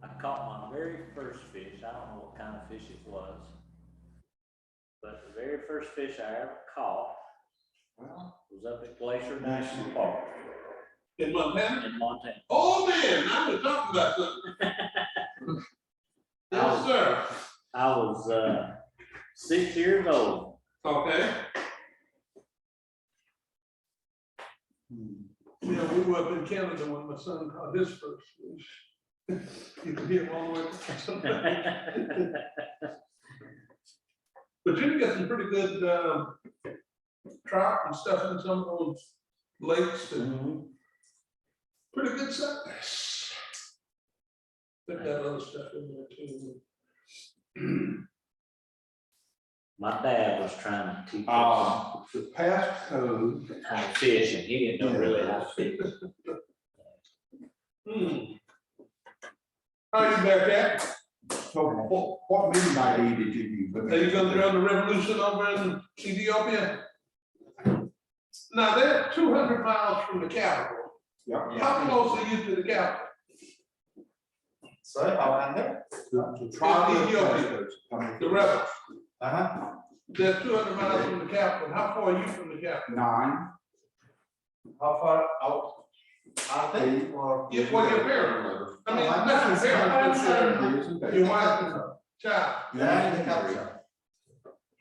I caught my very first fish. I don't know what kind of fish it was, but the very first fish I ever caught was up at Glacier National Park. In Montana? In Montana. Oh man, I was talking about something. Yes, sir. I was 6 years old. Okay. Yeah, we were up in Canada when my son caught his first fish. You can hear him all the way from But you can get some pretty good trout and stuff in some of those lakes and pretty good size. Put that other stuff in there too. My dad was trying to teach us The passcode. how to fish, and he didn't know really how to fish. How you back at? So what meeting ID did you use? Are you going to run the revolution over in Ethiopia? Now they're 200 miles from the capital. Yeah. How close are you to the capital? So how there? The trial of The rebels. Uh-huh. They're 200 miles from the capital. How far are you from the capital? 9. How far out are they? Or Yeah, well, your parents. I mean, not your parents, but your wife and child. they're in the capital.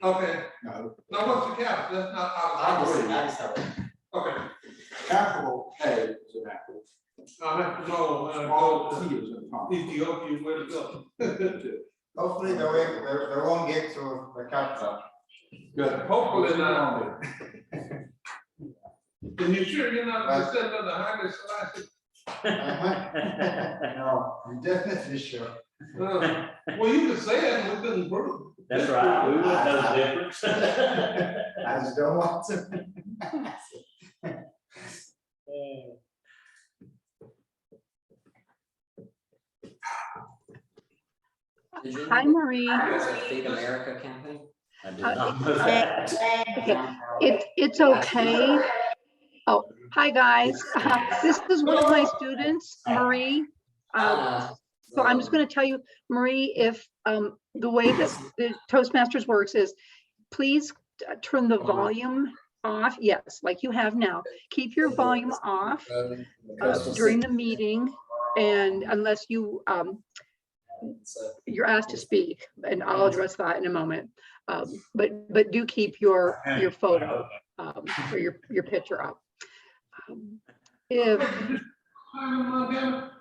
Okay. No, Now what's the capital? That's not out Addis Ababa. Okay. capital A is an apple. I have to know Small go T is a top. to Ethiopia where to go. Hopefully they won't get to the capital. Good. Hopefully not. And you sure you're not going to send on the Haile Selassie? No, I'm definitely sure. Well, you could say it, we couldn't prove. That's right. We wouldn't know the difference. I just don't want to. Hi, Marie. Feed America campaign? I did not know that. It's okay. Oh, hi, guys. This is one of my students, Marie. So I'm just going to tell you, Marie, if the way that the Toastmasters works is, please turn the volume off. Yes, like you have now. Keep your volume off during the meeting, and unless you you're asked to speak, and I'll address that in a moment. But do keep your photo or your picture up. If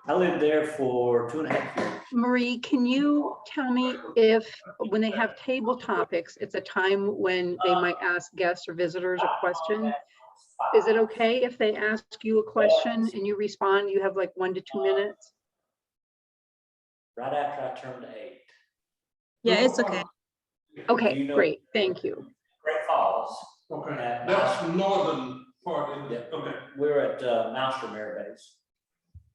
I lived there for 2.5 years. Marie, can you tell me if when they have table topics, it's a time when they might ask guests or visitors a question? Is it okay if they ask you a question and you respond? You have like 1 to 2 minutes. Right after I turned 8. Yeah, it's okay. Okay, You know- great. Thank you. Great Falls. Okay, At that's the northern part, isn't Yeah. it? Okay, We're at Maelstrom Air Base.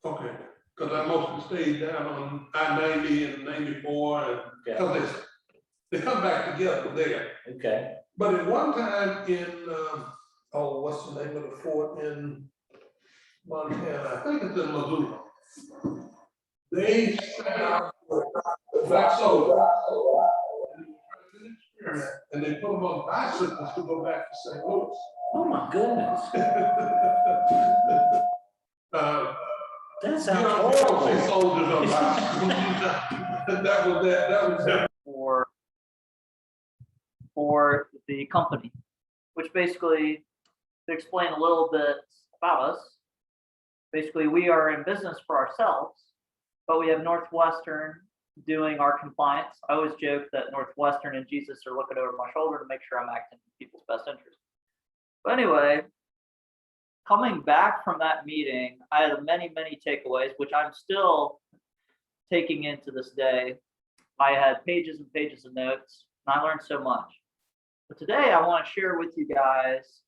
okay, because I mostly stayed down on I-90 and 94, and Okay. because they come back together there. Okay. But at one time in, oh, what's the name of the fort in Montana? I think it's in Missoula. They sent out black soldiers. And they put them on bicycles to go back to St. Louis. Oh my goodness. That sounds horrible. horrible. Soldiers on bicycles. That was that. For the company, which basically, to explain a little bit about us, basically we are in business for ourselves, but we have Northwestern doing our compliance. I always joke that Northwestern and Jesus are looking over my shoulder to make sure I'm acting in people's best interest. But anyway, coming back from that meeting, I had many takeaways, which I'm still taking into this day. I had pages and pages of notes, and I learned so much. But today I want to share with you guys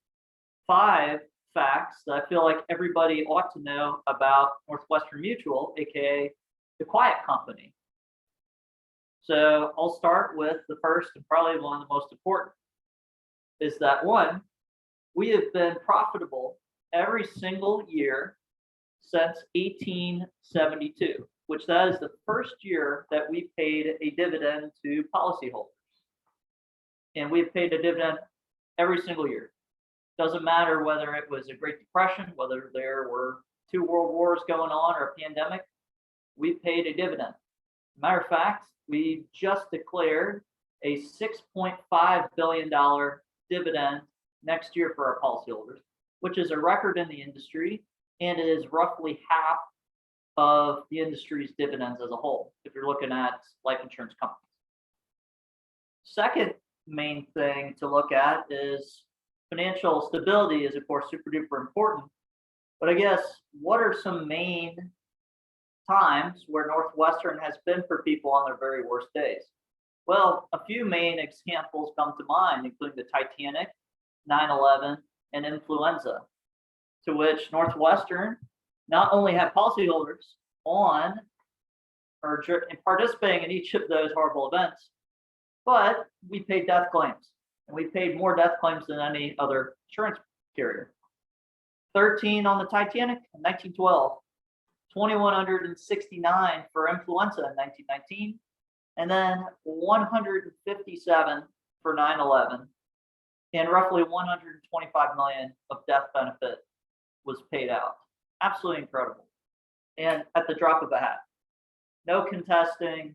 5 facts that I feel like everybody ought to know about Northwestern Mutual, aka the Quiet Company. So I'll start with the first and probably one of the most important, is that 1, we have been profitable every single year since 1872, which that is the first year that we paid a dividend to policyholders. And we've paid a dividend every single year. Doesn't matter whether it was a Great Depression, whether there were 2 world wars going on or a pandemic, we paid a dividend. Matter of fact, we just declared a $6.5 billion dividend next year for our policyholders, which is a record in the industry, and it is roughly half of the industry's dividends as a whole, if you're looking at life insurance companies. Second main thing to look at is financial stability is, of course, super duper important. But I guess, what are some main times where Northwestern has been for people on their very worst days? Well, a few main examples come to mind, including the Titanic, 9/11, and influenza, to which Northwestern not only had policyholders on or participating in each of those horrible events, but we paid death claims, and we paid more death claims than any other insurance carrier. 13 on the Titanic in 1912, 2,169 for influenza in 1919, and then 157 for 9/11, and roughly 125 million of death benefit was paid out. Absolutely incredible. And at the drop of a hat, no contesting,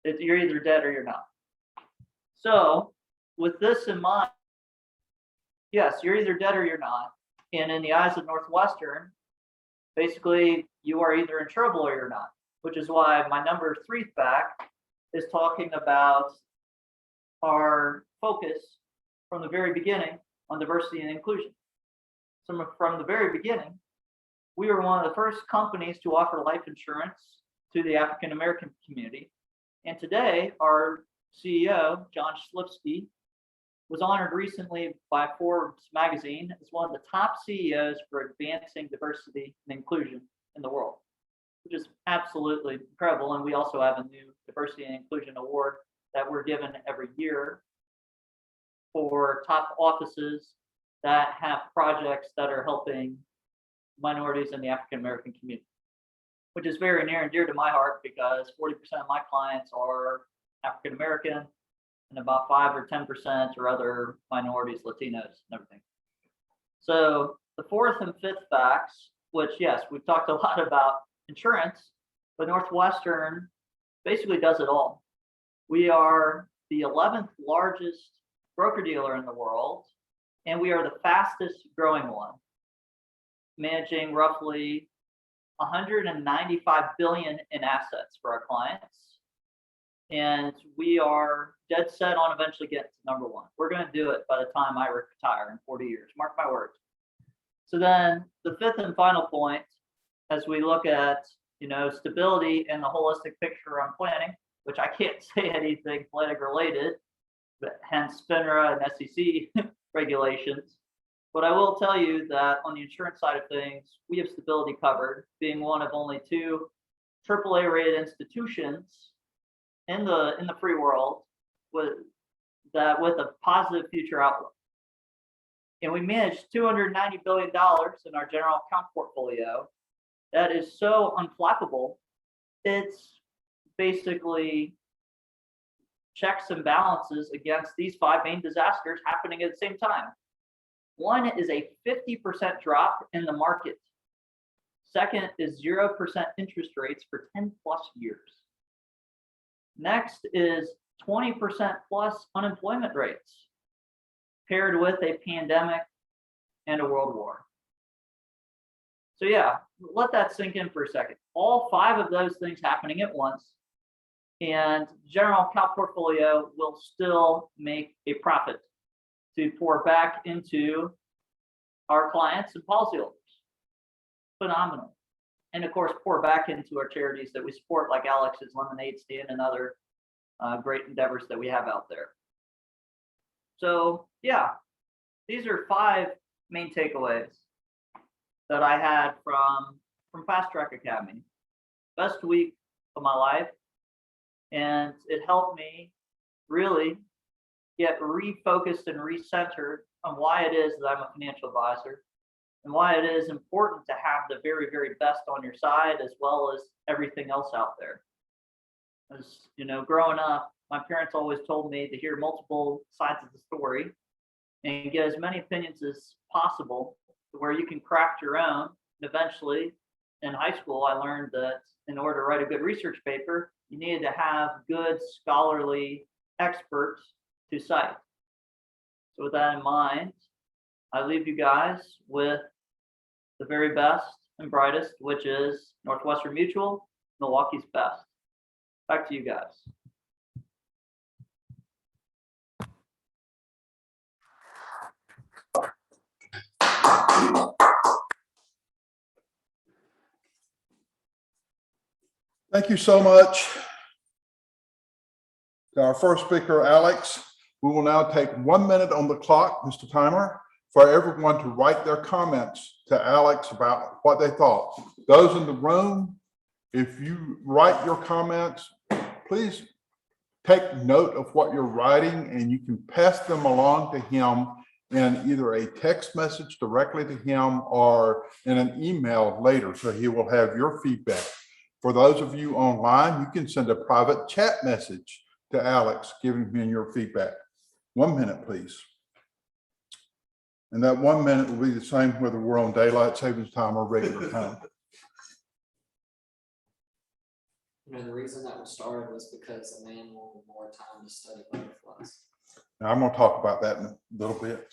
you're either dead or you're not. So with this in mind, yes, you're either dead or you're not. And in the eyes of Northwestern, basically you are either in trouble or you're not, which is why my number 3 fact is talking about our focus from the very beginning on diversity and inclusion. So from the very beginning, we were one of the first companies to offer life insurance to the African American community. And today, our CEO, John Schlifsky, was honored recently by Forbes magazine as one of the top CEOs for advancing diversity and inclusion in the world, which is absolutely incredible. And we also have a new diversity and inclusion award that we're given every year for top offices that have projects that are helping minorities in the African American community, which is very near and dear to my heart because 40% of my clients are African American, and about 5 or 10% are other minorities, Latinos, and everything. So the 4th and 5th facts, which, yes, we've talked a lot about insurance, but Northwestern basically does it all. We are the 11th largest broker-dealer in the world, and we are the fastest growing one, managing roughly 195 billion in assets for our clients. And we are dead set on eventually getting to number 1. We're going to do it by the time I retire in 40 years. Mark my words. So then the 5th and final point, as we look at, stability and the holistic picture on planning, which I can't say anything planning related, but hence FINRA and SEC regulations. But I will tell you that on the insurance side of things, we have stability covered, being one of only 2 AAA rated institutions in the free world with a positive future outlook. And we manage $290 billion in our general account portfolio. That is so unflappable. It's basically checks and balances against these 5 main disasters happening at the same time. One is a 50% drop in the market. Second is 0% interest rates for 10 plus years. Next is 20% plus unemployment rates, paired with a pandemic and a world war. So yeah, let that sink in for a second. All 5 of those things happening at once, and general account portfolio will still make a profit to pour back into our clients and policyholders. Phenomenal. And of course, pour back into our charities that we support, like Alex's Lemonade Stand and other great endeavors that we have out there. So yeah, these are 5 main takeaways that I had from Fast Track Academy. Best week of my life, and it helped me really get refocused and recentered on why it is that I'm a financial advisor and why it is important to have the very, very best on your side as well as everything else out there. As you know, growing up, my parents always told me to hear multiple sides of the story and get as many opinions as possible to where you can craft your own. And eventually, in high school, I learned that in order to write a good research paper, you needed to have good scholarly experts to cite. So with that in mind, I leave you guys with the very best and brightest, which is Northwestern Mutual, Milwaukee's best. Back to you guys. Thank you so much to our first speaker, Alex. We will now take 1 minute on the clock, Mr. Timer, for everyone to write their comments to Alex about what they thought. Those in the room, if you write your comments, please take note of what you're writing and you can pass them along to him in either a text message directly to him or in an email later, so he will have your feedback. For those of you online, you can send a private chat message to Alex giving him your feedback. 1 minute, please. And that 1 minute will be the same whether we're on daylight savings time or regular time. You know, the reason that was started was because a man wanted more time to study butterflies. Now, I'm going to talk about that in a little bit.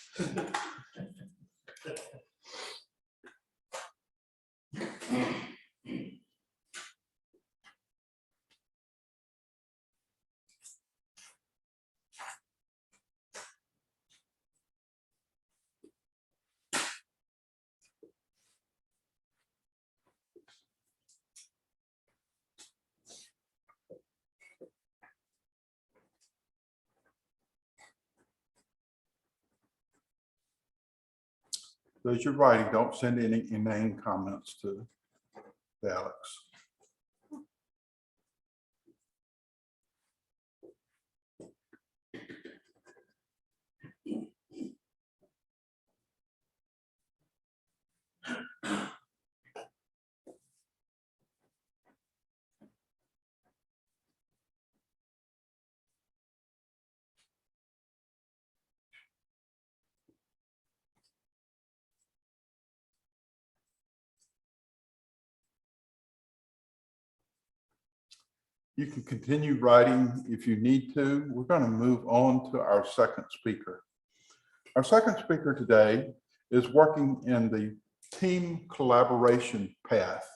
So as you're writing, don't send any inane comments to Alex. You can continue writing if you need to. We're going to move on to our second speaker. Our second speaker today is working in the team collaboration path.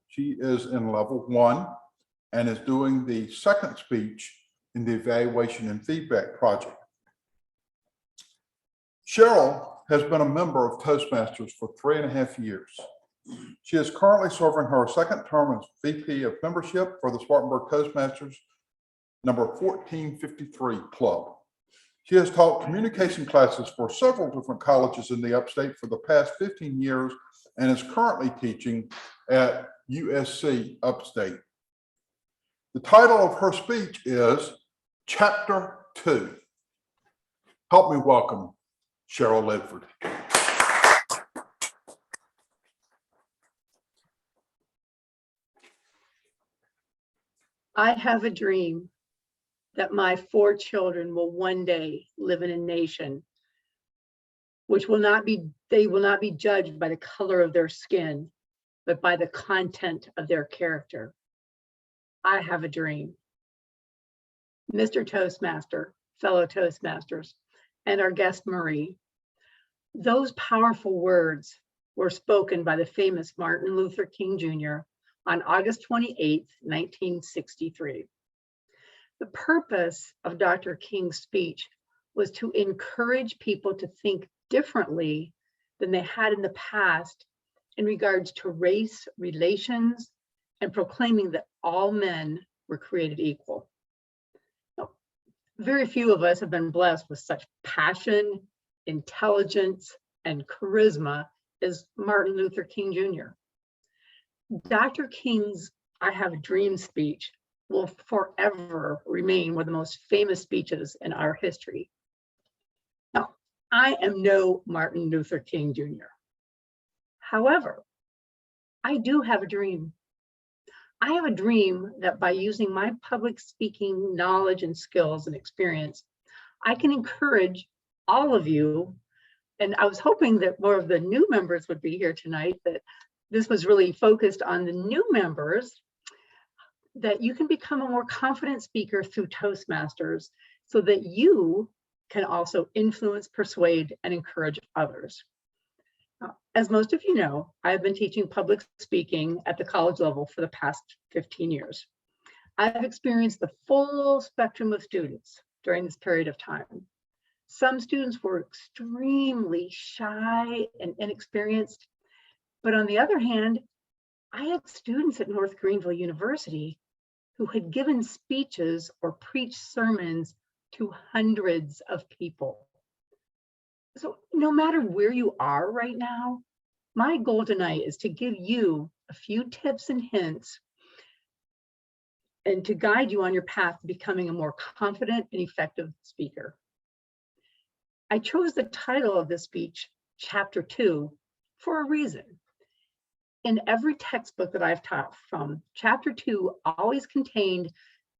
She is in level 1 and is doing the second speech in the evaluation and feedback project. CHERYL has been a member of Toastmasters for 3.5 years. She is currently serving her second term as VP of membership for the Spartanburg Toastmasters number 1453 club. She has taught communication classes for several different colleges in the upstate for the past 15 years and is currently teaching at USC upstate. The title of her speech is Chapter 2. Help me welcome CHERYL LEDFORD. I have a dream that my 4 children will one day live in a nation which will not be, they will not be judged by the color of their skin, but by the content of their character. I have a dream. Mr. Toastmaster, fellow Toastmasters, and our guest Marie, those powerful words were spoken by the famous Martin Luther King Jr. on August 28, 1963. The purpose of Dr. King's speech was to encourage people to think differently than they had in the past in regards to race relations and proclaiming that all men were created equal. Now, very few of us have been blessed with such passion, intelligence, and charisma as Martin Luther King Jr. Dr. King's I Have a Dream speech will forever remain one of the most famous speeches in our history. Now, I am no Martin Luther King Jr., However, I do have a dream. I have a dream that by using my public speaking knowledge and skills and experience, I can encourage all of you. And I was hoping that more of the new members would be here tonight, that this was really focused on the new members, that you can become a more confident speaker through Toastmasters so that you can also influence, persuade, and encourage others. As most of you know, I've been teaching public speaking at the college level for the past 15 years. I've experienced the full spectrum of students during this period of time. Some students were extremely shy and inexperienced, but on the other hand, I had students at North Greenville University who had given speeches or preached sermons to hundreds of people. So no matter where you are right now, my goal tonight is to give you a few tips and hints and to guide you on your path to becoming a more confident and effective speaker. I chose the title of this speech, Chapter 2, for a reason. In every textbook that I've taught from, Chapter 2 always contained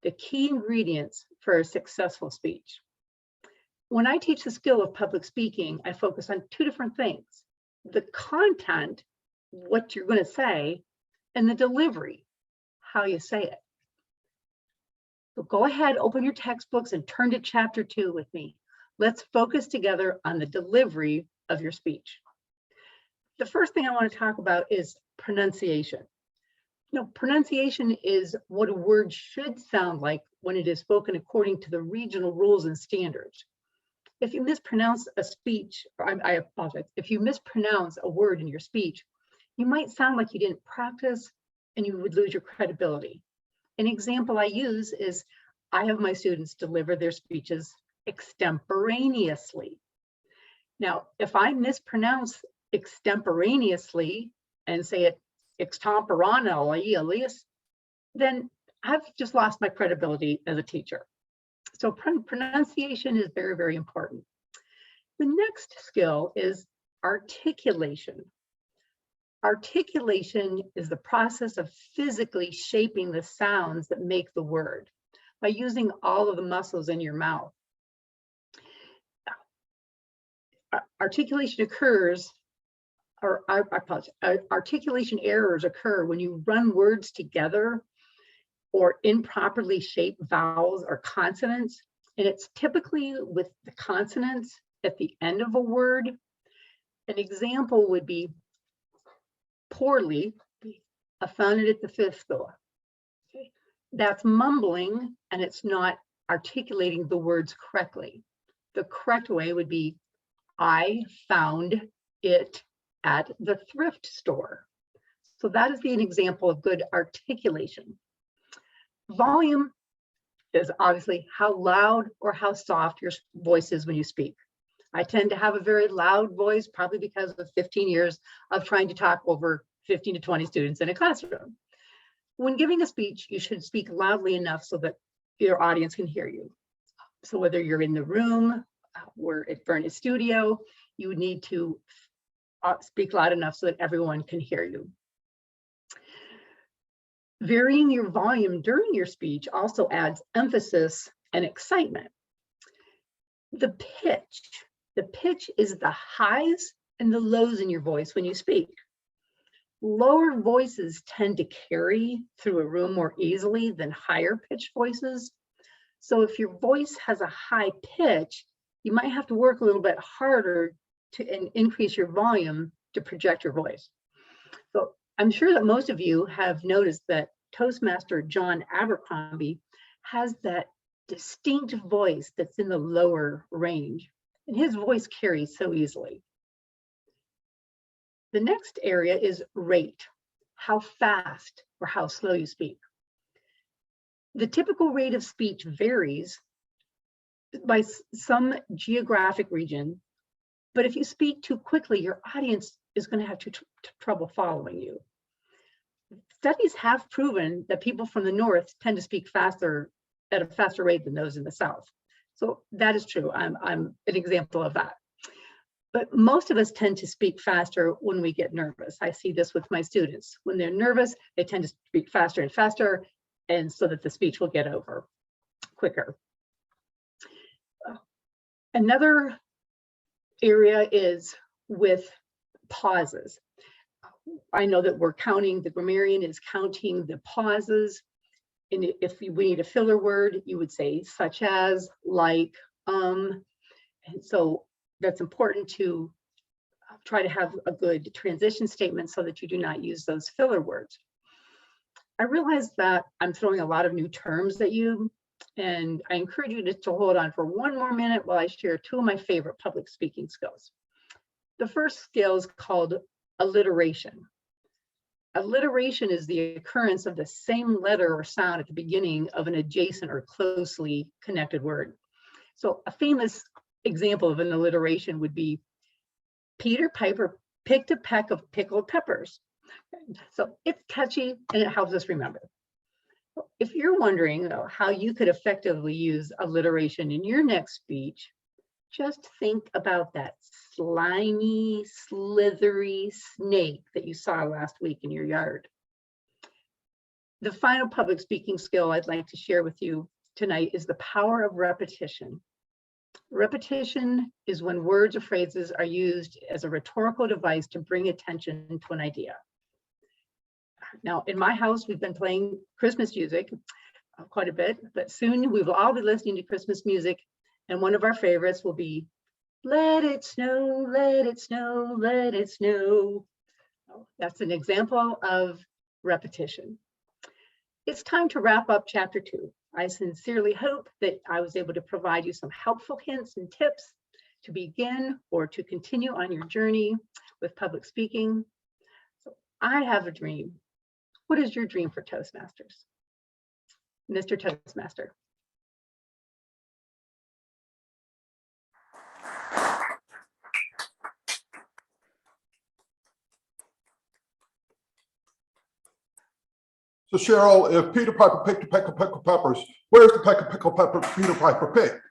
the key ingredients for a successful speech. When I teach the skill of public speaking, I focus on two different things: the content, what you're going to say, and the delivery, how you say it. So go ahead, open your textbooks and turn to Chapter 2 with me. Let's focus together on the delivery of your speech. The first thing I want to talk about is pronunciation. You know, pronunciation is what a word should sound like when it is spoken according to the regional rules and standards. If you mispronounce a speech, I apologize, if you mispronounce a word in your speech, you might sound like you didn't practice and you would lose your credibility. An example I use is I have my students deliver their speeches extemporaneously. Now, if I mispronounce extemporaneously and say it extemporaneously, then I've just lost my credibility as a teacher. So pronunciation is very, very important. The next skill is articulation. Articulation is the process of physically shaping the sounds that make the word by using all of the muscles in your mouth. Articulation occurs, or I apologize, articulation errors occur when you run words together or improperly shaped vowels or consonants. And it's typically with the consonants at the end of a word. An example would be poorly, I found it at the fifth floor. Okay. That's mumbling and it's not articulating the words correctly. The correct way would be, I found it at the thrift store. So that is an example of good articulation. Volume is obviously how loud or how soft your voice is when you speak. I tend to have a very loud voice, probably because of 15 years of trying to talk over 15 to 20 students in a classroom. When giving a speech, you should speak loudly enough so that your audience can hear you. So whether you're in the room or if you're in a studio, you would need to speak loud enough so that everyone can hear you. Varying your volume during your speech also adds emphasis and excitement. The pitch is the highs and the lows in your voice when you speak. Lower voices tend to carry through a room more easily than higher pitched voices. So if your voice has a high pitch, you might have to work a little bit harder to increase your volume to project your voice. So I'm sure that most of you have noticed that Toastmaster John Abercrombie has that distinct voice that's in the lower range, and his voice carries so easily. The next area is rate, how fast or how slow you speak. The typical rate of speech varies by some geographic region, but if you speak too quickly, your audience is going to have trouble following you. Studies have proven that people from the north tend to speak faster at a faster rate than those in the south. So that is true. I'm an example of that. But most of us tend to speak faster when we get nervous. I see this with my students. When they're nervous, they tend to speak faster and faster, and so that the speech will get over quicker. Another area is with pauses. I know that we're counting, the grammarian is counting the pauses. And if we need a filler word, you would say such as, like, and so that's important to try to have a good transition statement so that you do not use those filler words. I realize that I'm throwing a lot of new terms at you, and I encourage you to hold on for one more minute while I share two of my favorite public speaking skills. The first skill is called alliteration. Alliteration is the occurrence of the same letter or sound at the beginning of an adjacent or closely connected word. So a famous example of an alliteration would be Peter Piper picked a peck of pickled peppers. So it's catchy and it helps us remember. If you're wondering though, how you could effectively use alliteration in your next speech, just think about that slimy, slithery snake that you saw last week in your yard. The final public speaking skill I'd like to share with you tonight is the power of repetition. Repetition is when words or phrases are used as a rhetorical device to bring attention to an idea. Now, in my house, we've been playing Christmas music quite a bit, but soon we will all be listening to Christmas music. And one of our favorites will be, let it snow, let it snow, let it snow. That's an example of repetition. It's time to wrap up chapter 2. I sincerely hope that I was able to provide you some helpful hints and tips to begin or to continue on your journey with public speaking. So I have a dream. What is your dream for Toastmasters? Mr. Toastmaster. So Cheryl, if Peter Piper picked a peck of pickled peppers, where's the peck of pickled peppers Peter Piper picked?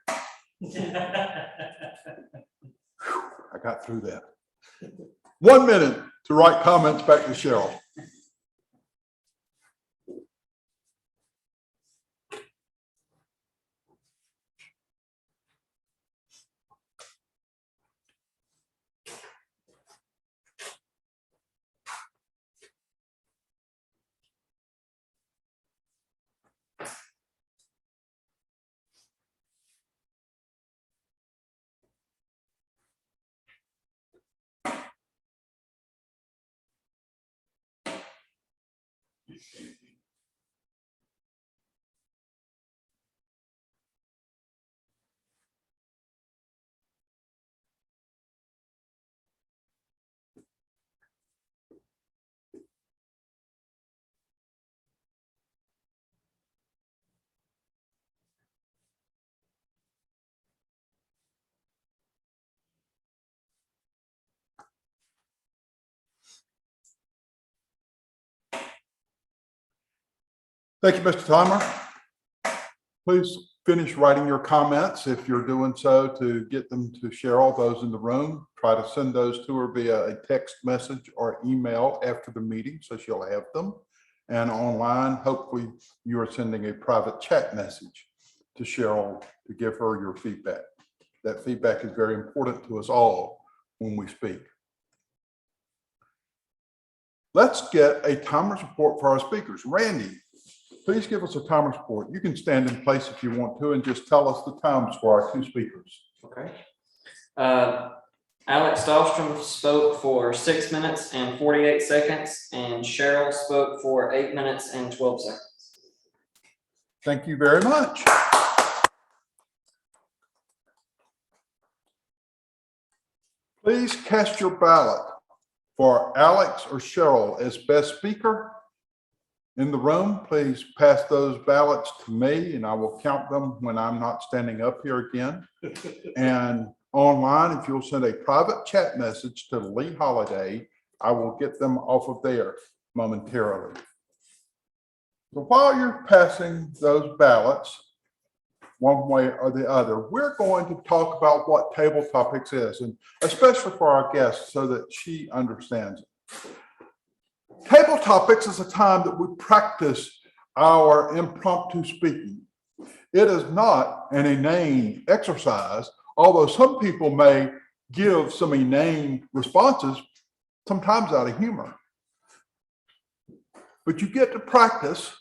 I got through that. 1 minute to write comments back to Cheryl. Thank you, Mr. Timer. Please finish writing your comments. If you're doing so, to get them to Cheryl, those in the room. Try to send those to her via a text message or email after the meeting so she'll have them. And online, hopefully you are sending a private chat message to Cheryl to give her your feedback. That feedback is very important to us all when we speak. Let's get a timer's report for our speakers. Randy, please give us a timer's report. You can stand in place if you want to and just tell us the times for our two speakers. Okay. Alex DAHLSTROM spoke for 6 minutes and 48 seconds, and Cheryl spoke for 8 minutes and 12 seconds. Thank you very much. Please cast your ballot for Alex or Cheryl as best speaker. In the room, please pass those ballots to me and I will count them when I'm not standing up here again. And online, if you'll send a private chat message to Lee Holiday, I will get them off of there momentarily. So while you're passing those ballots, one way or the other. We're going to talk about what table topics is, and especially for our guests so that she understands it. Table topics is a time that we practice our impromptu speaking. It is not an inane exercise, although some people may give some inane responses, sometimes out of humor. But you get to practice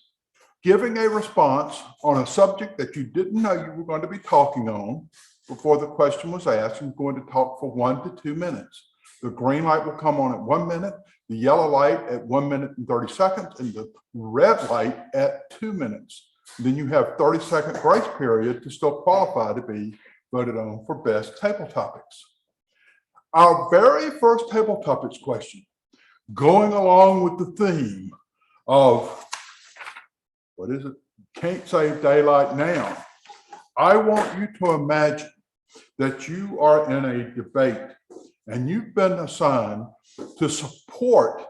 giving a response on a subject that you didn't know you were going to be talking on before the question was asked. You're going to talk for 1 to 2 minutes. The green light will come on at 1 minute, the yellow light at 1 minute and 30 seconds, and the red light at 2 minutes. Then you have 30-second grace period to still qualify to be voted on for best table topics. Our very first table topics question, going along with the theme of, what is it? Can't save daylight now. I want you to imagine that you are in a debate and you've been assigned to support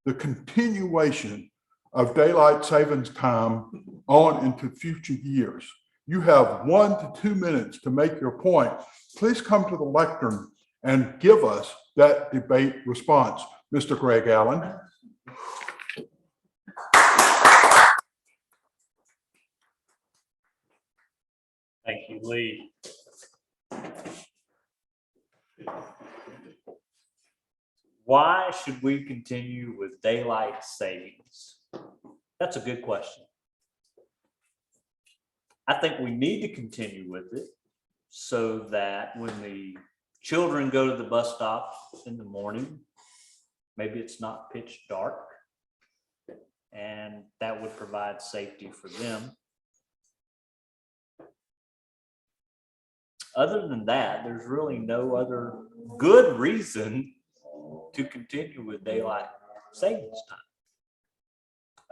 the continuation of daylight savings time on into future years. You have 1 to 2 minutes to make your point. Please come to the lectern and give us that debate response. Mr. Greg Allen. Thank you, Lee. Why should we continue with daylight savings? That's a good question. I think we need to continue with it so that when the children go to the bus stop in the morning, maybe it's not pitch dark, and that would provide safety for them. Other than that, there's really no other good reason to continue with daylight savings time.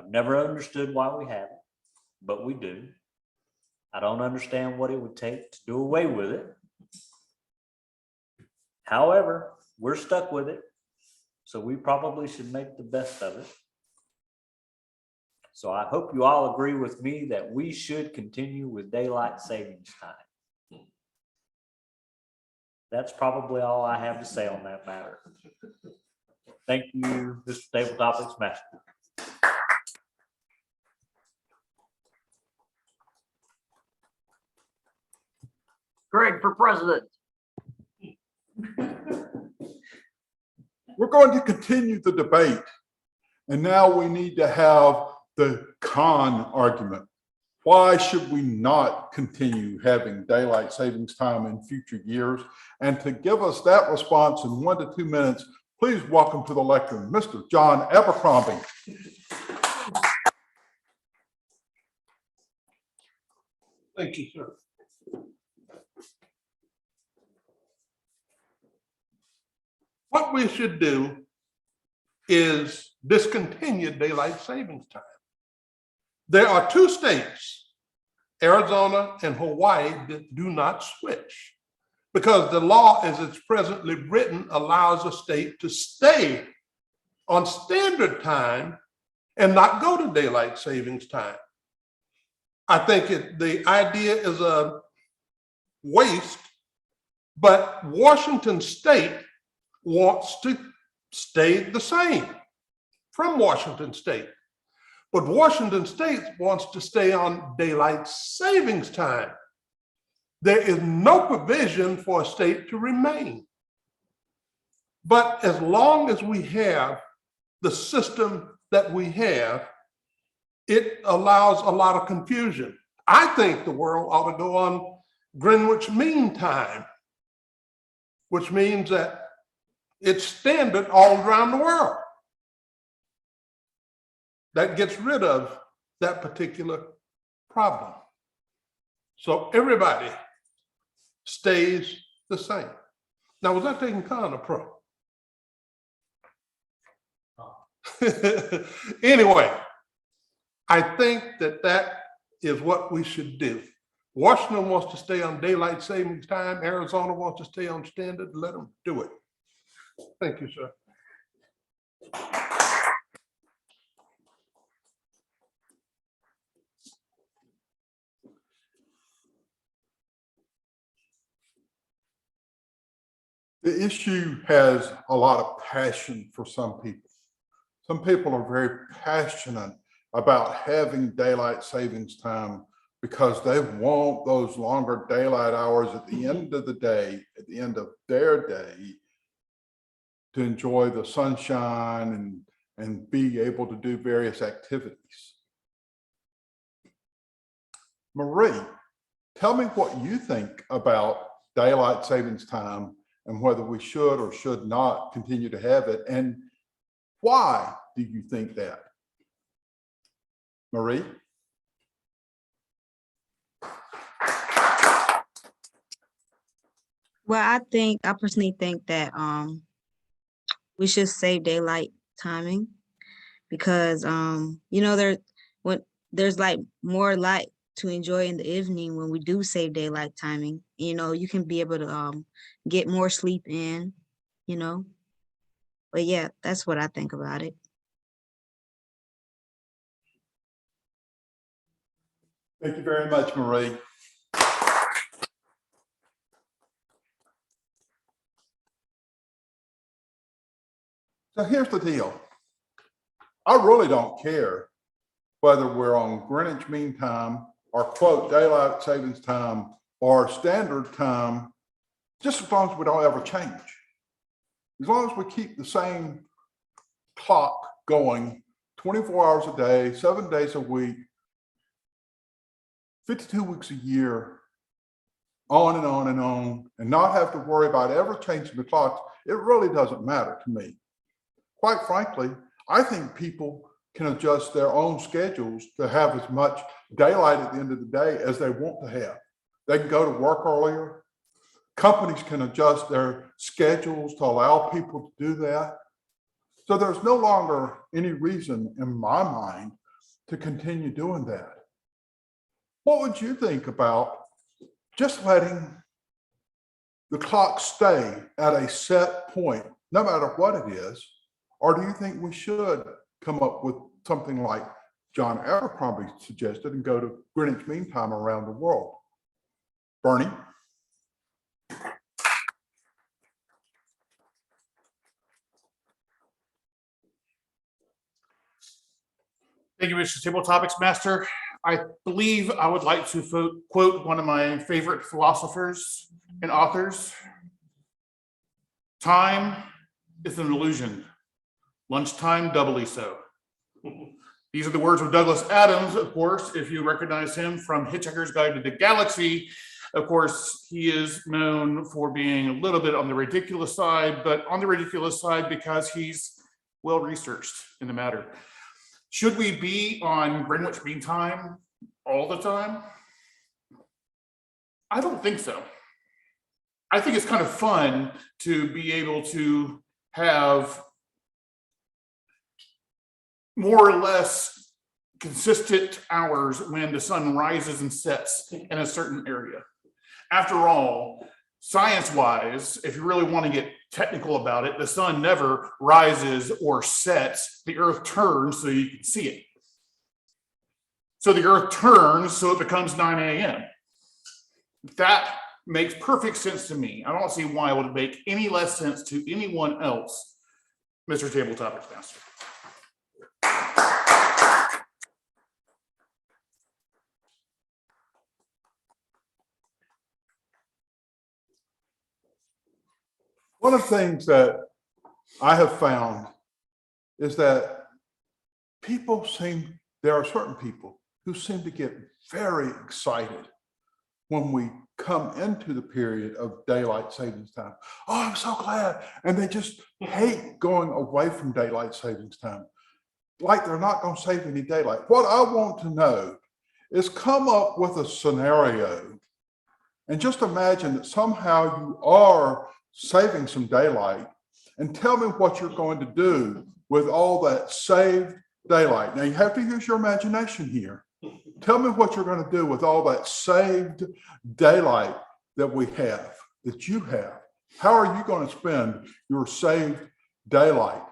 I've never understood why we have it, but we do. I don't understand what it would take to do away with it. However, we're stuck with it, so we probably should make the best of it. So I hope you all agree with me that we should continue with daylight savings time. That's probably all I have to say on that matter. Thank you, Mr. Table Topics Master. Greg for president. We're going to continue the debate, and now we need to have the con argument. Why should we not continue having daylight savings time in future years? And to give us that response in 1 to 2 minutes, please welcome to the lectern, Mr. John Abercrombie. Thank you, sir. What we should do is discontinue daylight savings time. There are 2 states, Arizona and Hawaii, that do not switch because the law as it's presently written allows a state to stay on standard time and not go to daylight savings time. I think the idea is a waste, but Washington State wants to stay the same from Washington State. But Washington State wants to stay on daylight savings time. There is no provision for a state to remain. But as long as we have the system that we have, it allows a lot of confusion. I think the world ought to go on Greenwich Mean Time, which means that it's standard all around the world. That gets rid of that particular problem. So everybody stays the same. Now, was I taking con or pro? Anyway, I think that is what we should do. Washington wants to stay on daylight savings time. Arizona wants to stay on standard. Let them do it. Thank you, sir. The issue has a lot of passion for some people. Some people are very passionate about having daylight savings time because they want those longer daylight hours at the end of the day, at the end of their day, to enjoy the sunshine and be able to do various activities. Marie, tell me what you think about daylight savings time and whether we should or should not continue to have it, and why do you think that? Marie? Well, I personally think that we should save daylight timing because you know, there's like more light to enjoy in the evening when we do save daylight timing. You know, you can be able to get more sleep in, you know. But yeah, that's what I think about it. Thank you very much, Marie. So here's the deal. I really don't care whether we're on Greenwich Mean Time or quote daylight savings time or standard time, just as long as we don't ever change. As long as we keep the same clock going 24 hours a day, 7 days a week, 52 weeks a year, on and on and on, and not have to worry about ever changing the clocks, it really doesn't matter to me. Quite frankly, I think people can adjust their own schedules to have as much daylight at the end of the day as they want to have. They can go to work earlier. Companies can adjust their schedules to allow people to do that. So there's no longer any reason in my mind to continue doing that. What would you think about just letting the clock stay at a set point, no matter what it is? Or do you think we should come up with something like John Abercrombie suggested and go to Greenwich Mean Time around the world? Bernie? Thank you, Mr. Table Topics Master. I believe I would like to quote one of my favorite philosophers and authors. Time is an illusion. Lunchtime doubly so. These are the words of Douglas Adams, of course, if you recognize him from Hitchhiker's Guide to the Galaxy. Of course, he is known for being a little bit on the ridiculous side, but on the ridiculous side because he's well-researched in the matter. Should we be on Greenwich Mean Time all the time? I don't think so. I think it's kind of fun to be able to have more or less consistent hours when the sun rises and sets in a certain area. After all, science-wise, if you really want to get technical about it, the sun never rises or sets, the earth turns so you can see it. So the earth turns so it becomes 9 a.m. That makes perfect sense to me. I don't see why it would make any less sense to anyone else, Mr. Table Topics Master. One of the things that I have found is that there are certain people who seem to get very excited when we come into the period of daylight savings time. Oh, I'm so glad. And they just hate going away from daylight savings time. Like they're not going to save any daylight. What I want to know is come up with a scenario and just imagine that somehow you are saving some daylight, and tell me what you're going to do with all that saved daylight. Now you have to use your imagination here. Tell me what you're going to do with all that saved daylight that we have, that you have. How are you going to spend your saved daylight?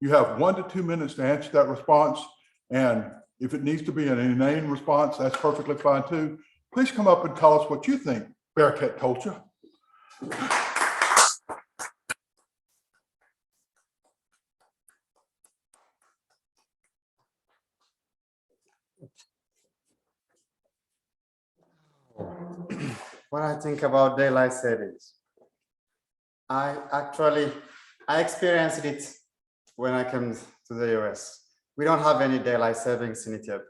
You have 1 to 2 minutes to answer that response. And if it needs to be an inane response, that's perfectly fine too. Please come up and tell us what you think Bearcat told you. what I think about daylight savings. I experienced it when I came to the US. We don't have any daylight savings in Ethiopia.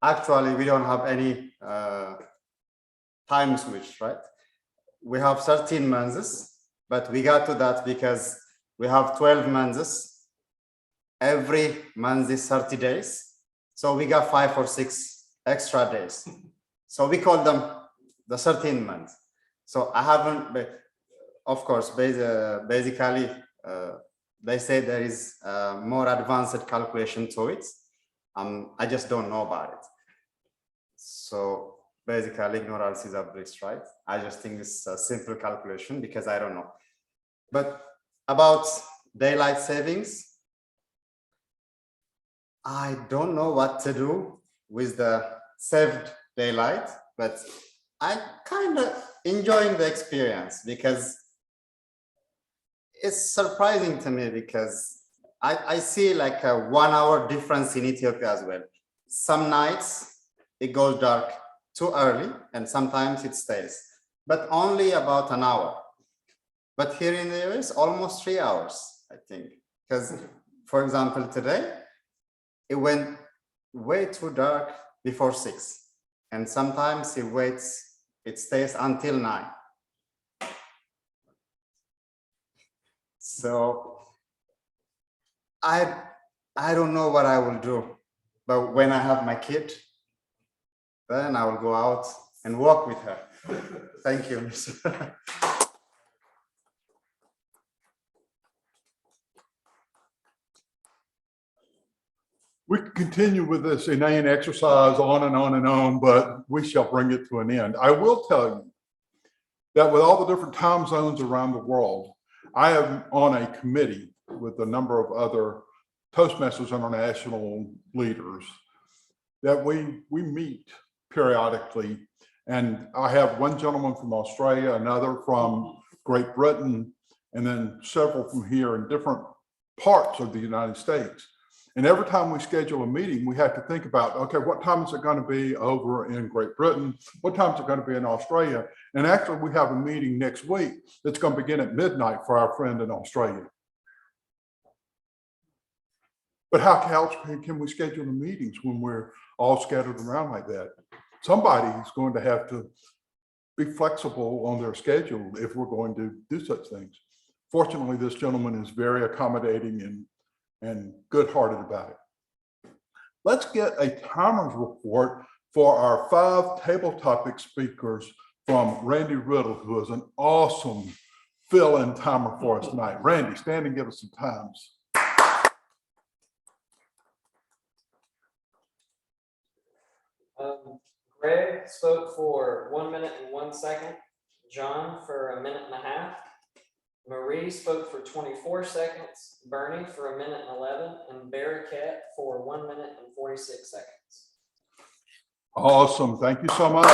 Actually, we don't have any time switch, right? We have 13 months, but we got to that because we have 12 months. Every month is 30 days. So we got 5 or 6 extra days. So we call them the 13 months. So I haven't, of course, basically, they say there is more advanced calculation to it. I just don't know about it. So basically, ignorance is a bliss, right? I just think it's a simple calculation because I don't know. But about daylight savings, I don't know what to do with the saved daylight, but I kind of enjoying the experience because it's surprising to me because I see like a 1 hour difference in Ethiopia as well. Some nights it goes dark too early and sometimes it stays, but only about an hour. But here in the US, almost 3 hours, I think. Because, for example, today, it went way too dark before 6. And sometimes it stays until 9. So I don't know what I will do, but when I have my kid, then I will go out and walk with her. Thank you. We could continue with this inane exercise on and on and on, but we shall bring it to an end. I will tell you that with all the different time zones around the world, I am on a committee with a number of other Toastmasters International leaders that we meet periodically. And I have one gentleman from Australia, another from Great Britain, and then several from here in different parts of the United States. And every time we schedule a meeting, we have to think about, okay, what time is it going to be over in Great Britain? What time is it going to be in Australia? And actually, we have a meeting next week that's going to begin at midnight for our friend in Australia. But how else can we schedule the meetings when we're all scattered around like that? Somebody is going to have to be flexible on their schedule if we're going to do such things. Fortunately, this gentleman is very accommodating and good-hearted about it. Let's get a timer's report for our 5 table topic speakers from Randy Riddle, who is an awesome fill-in timer for us tonight. Randy, stand and give us some times. Greg spoke for 1 minute and 1 second. John for 1.5 minutes. Marie spoke for 24 seconds. Bernie for 1 minute and 11, and Barry Cat for 1 minute and 46 seconds. Awesome. Thank you so much.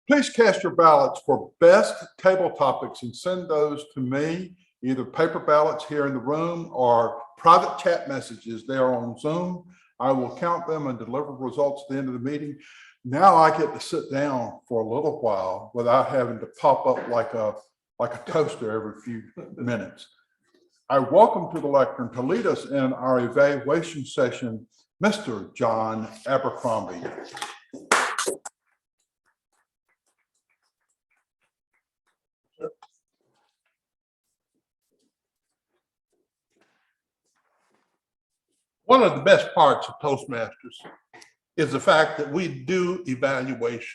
Please cast your ballots for best table topics and send those to me, either paper ballots here in the room or private chat messages there on Zoom. I will count them and deliver results at the end of the meeting. Now I get to sit down for a little while without having to pop up like a toaster every few minutes. I welcome to the lectern to lead us in our evaluation session, Mr. John Abercrombie. One of the best parts of Toastmasters is the fact that we do evaluations.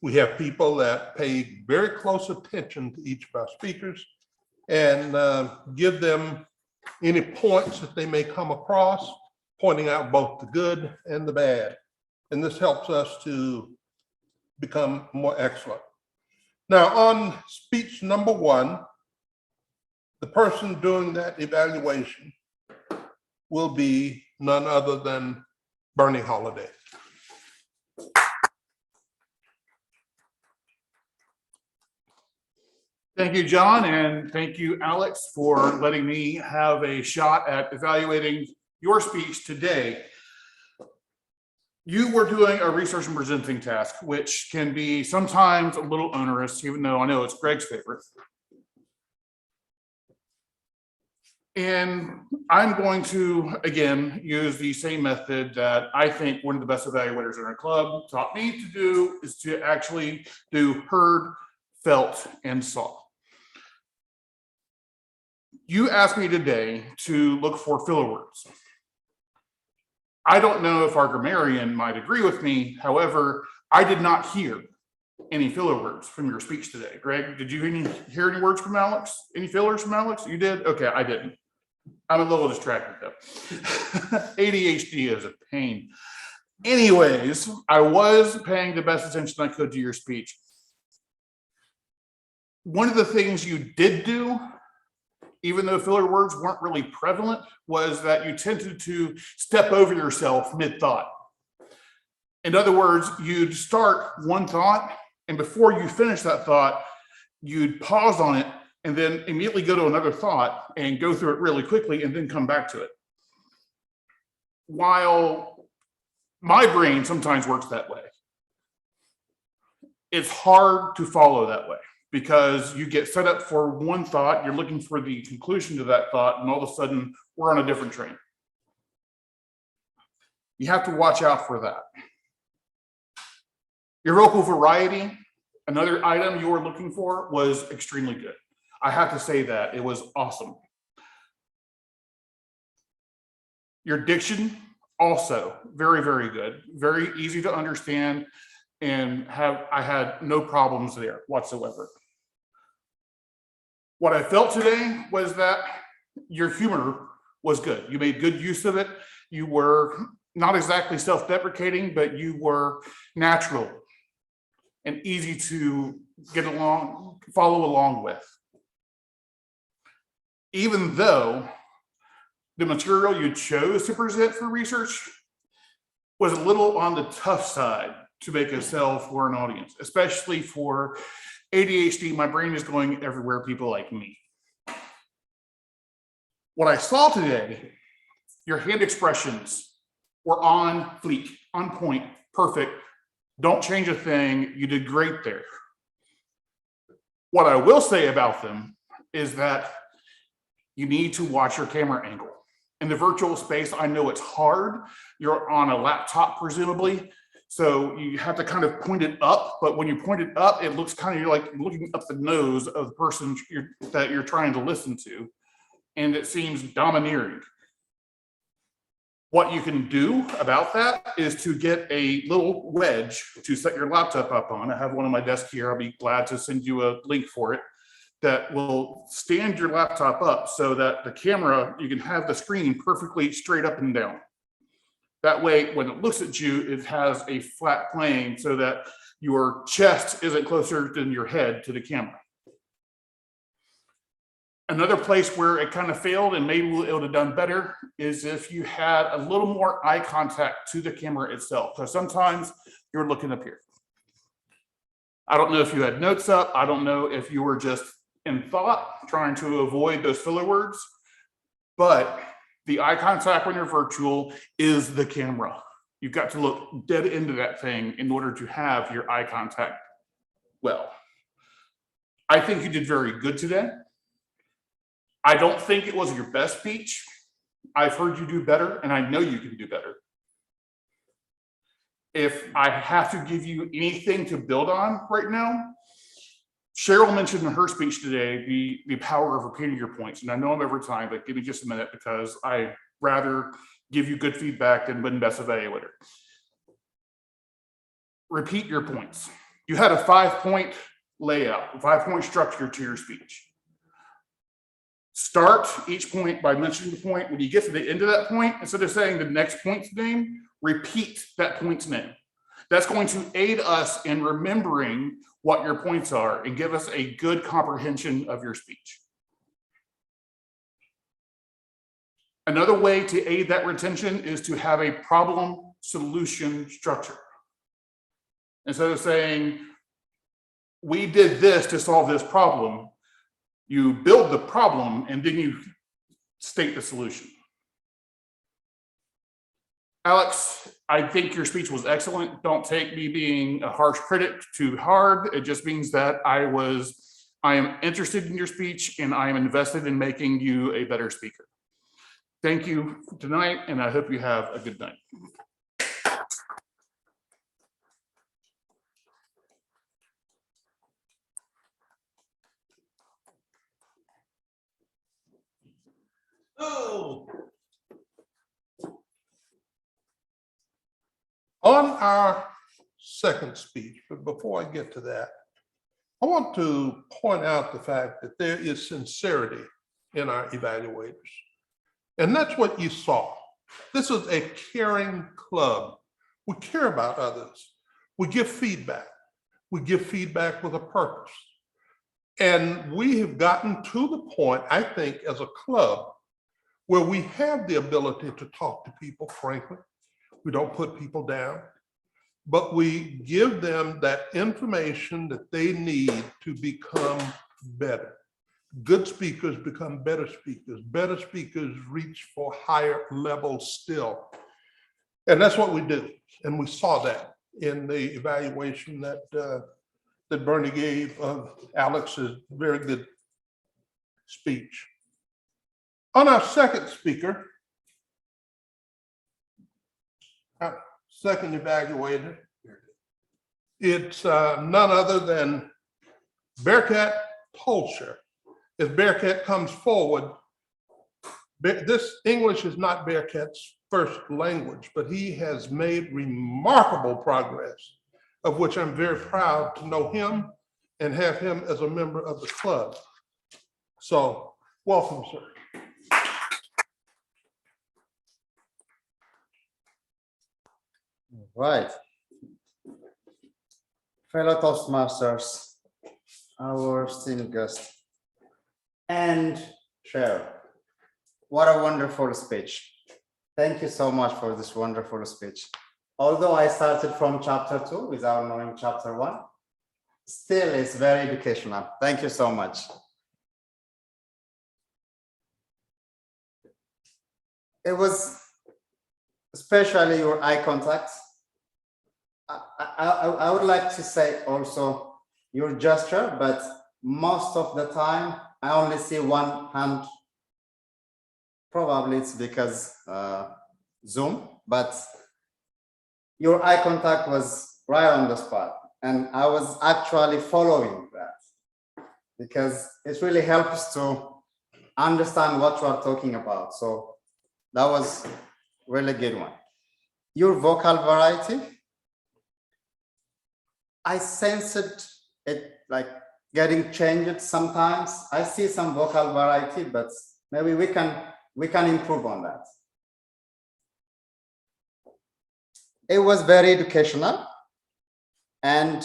We have people that pay very close attention to each of our speakers and give them any points that they may come across, pointing out both the good and the bad. And this helps us to become more excellent. Now, on speech number 1, the person doing that evaluation will be none other than Bernie HOLLIDAY. Thank you, John, and thank you, Alex, for letting me have a shot at evaluating your speech today. you were doing a research and presenting task, which can be sometimes a little onerous, even though I know it's Greg's favorite. And I'm going to, again, use the same method that I think one of the best evaluators in our club taught me to do, is to actually do heard, felt, and saw. You asked me today to look for filler words. I don't know if our grammarian might agree with me. However, I did not hear any filler words from your speech today. Greg, did you hear any words from Alex? Any fillers from Alex? You did? Okay, I didn't. I'm a little distracted though. ADHD is a pain. Anyways, I was paying the best attention I could to your speech. One of the things you did do, even though filler words weren't really prevalent, was that you tended to step over yourself mid-thought. In other words, you'd start one thought, and before you finish that thought, you'd pause on it and then immediately go to another thought and go through it really quickly and then come back to it. While my brain sometimes works that way, it's hard to follow that way because you get set up for one thought, you're looking for the conclusion to that thought, and all of a sudden we're on a different train. You have to watch out for that. Your vocal variety, another item you were looking for, was extremely good. I have to say that, it was awesome. Your diction, also very, very good, very easy to understand, and I had no problems there whatsoever. What I felt today was that your humor was good. You made good use of it. You were not exactly self-deprecating, but you were natural and easy to get along, follow along with. Even though the material you chose to present for research was a little on the tough side to make a sell for an audience, especially for ADHD. My brain is going everywhere, people like me. What I saw today, your hand expressions were on fleek, on point, perfect. Don't change a thing. You did great there. What I will say about them is that you need to watch your camera angle. In the virtual space, I know it's hard. You're on a laptop, presumably, so you have to kind of point it up, but when you point it up, it looks kind of, you're like looking up the nose of the person that you're trying to listen to, and it seems domineering. What you can do about that is to get a little wedge to set your laptop up on. I have one on my desk here. I'll be glad to send you a link for it, that will stand your laptop up so that the camera, you can have the screen perfectly straight up and down. That way, when it looks at you, it has a flat plane so that your chest isn't closer than your head to the camera. Another place where it kind of failed and maybe it would have done better is if you had a little more eye contact to the camera itself. So sometimes you're looking up here. I don't know if you had notes up. I don't know if you were just in thought, trying to avoid those filler words, but the eye contact when you're virtual is the camera. You've got to look dead into that thing in order to have your eye contact well. I think you did very good today. I don't think it was your best speech. I've heard you do better, and I know you can do better. If I have to give you anything to build on right now, CHERYL mentioned in her speech today the power of repeating your points. And I know I'm over time, but give me just a minute because I'd rather give you good feedback than win best evaluator. Repeat your points. You had a 5-point layout, a 5-point structure to your speech. Start each point by mentioning the point. When you get to the end of that point, instead of saying the next point's name, repeat that point's name. That's going to aid us in remembering what your points are and give us a good comprehension of your speech. Another way to aid that retention is to have a problem solution structure. Instead of saying, we did this to solve this problem, you build the problem and then you state the solution. Alex, I think your speech was excellent. Don't take me being a harsh critic too hard. It just means that I am interested in your speech and I am invested in making you a better speaker. Thank you for tonight, and I hope you have a good night. Oh. On our second speech, but before I get to that, I want to point out the fact that there is sincerity in our evaluators. And that's what you saw. This is a caring club. We care about others. We give feedback. We give feedback with a purpose. And we have gotten to the point, I think, as a club, where we have the ability to talk to people frankly. We don't put people down, but we give them that information that they need to become better. Good speakers become better speakers. Better speakers reach for higher levels still. And that's what we do. And we saw that in the evaluation that Bernie gave of Alex's very good speech. On our second speaker, our second evaluator, it's none other than Bearcat Tolsher. As Bearcat comes forward, this English is not Bearcat's first language, but he has made remarkable progress, of which I'm very proud to know him and have him as a member of the club. So, welcome, sir. Right. Fellow Toastmasters, our esteemed guest, and CHERYL, what a wonderful speech. Thank you so much for this wonderful speech. Although I started from chapter 2 without knowing chapter 1, still it's very educational. Thank you so much. It was especially your eye contact. I would like to say also your gesture, but most of the time I only see one hand. Probably it's because Zoom, but your eye contact was right on the spot. And I was actually following that because it really helps to understand what you are talking about. So that was really good one. Your vocal variety, I sensed it like getting changed sometimes. I see some vocal variety, but maybe we can improve on that. It was very educational. And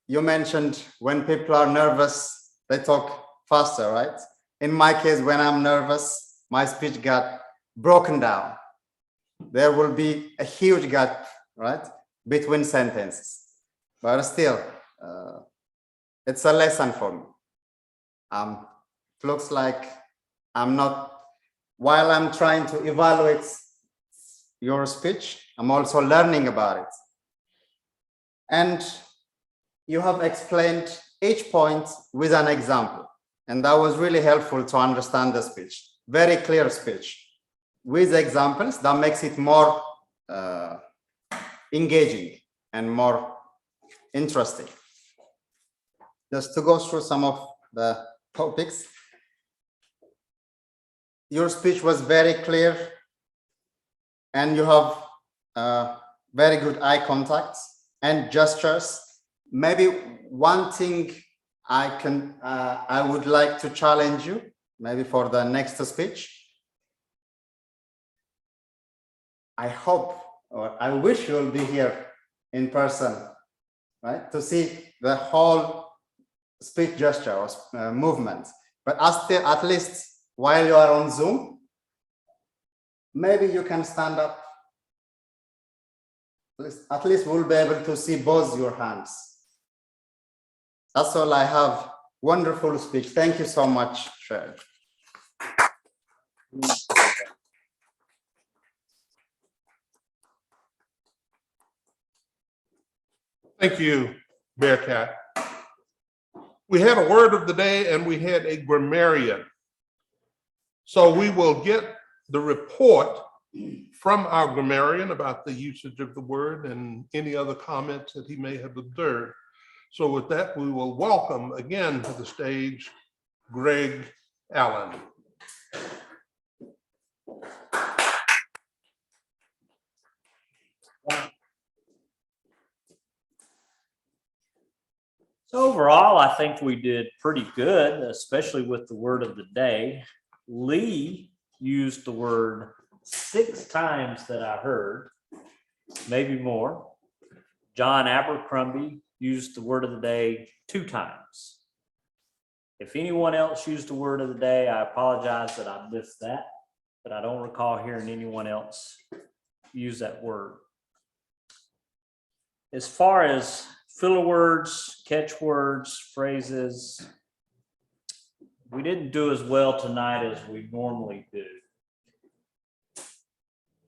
you mentioned when people are nervous, they talk faster, right? In my case, when I'm nervous, my speech got broken down. There will be a huge gap, right, between sentences. But still, it's a lesson for me. It looks like I'm not, while I'm trying to evaluate your speech, I'm also learning about it. And you have explained each point with an example. And that was really helpful to understand the speech. Very clear speech. With examples, that makes it more engaging and more interesting. Just to go through some of the topics. Your speech was very clear and you have very good eye contact and gestures. Maybe one thing I would like to challenge you, maybe for the next speech. I hope, or I wish you'll be here in person, right? To see the whole speech gesture or movement. But at least while you are on Zoom, maybe you can stand up. At least we'll be able to see both your hands. That's all I have. Wonderful speech. Thank you so much, CHERYL. Thank you, Bearcat. We had a word of the day and we had a grammarian. So we will get the report from our grammarian about the usage of the word and any other comments that he may have observed. So with that, we will welcome again to the stage Greg Allen. So overall, I think we did pretty good, especially with the word of the day. Lee used the word 6 times that I heard, maybe more. John Abercrombie used the word of the day 2 times. If anyone else used the word of the day, I apologize that I missed that, but I don't recall hearing anyone else use that word. As far as filler words, catchwords, phrases, we didn't do as well tonight as we normally do.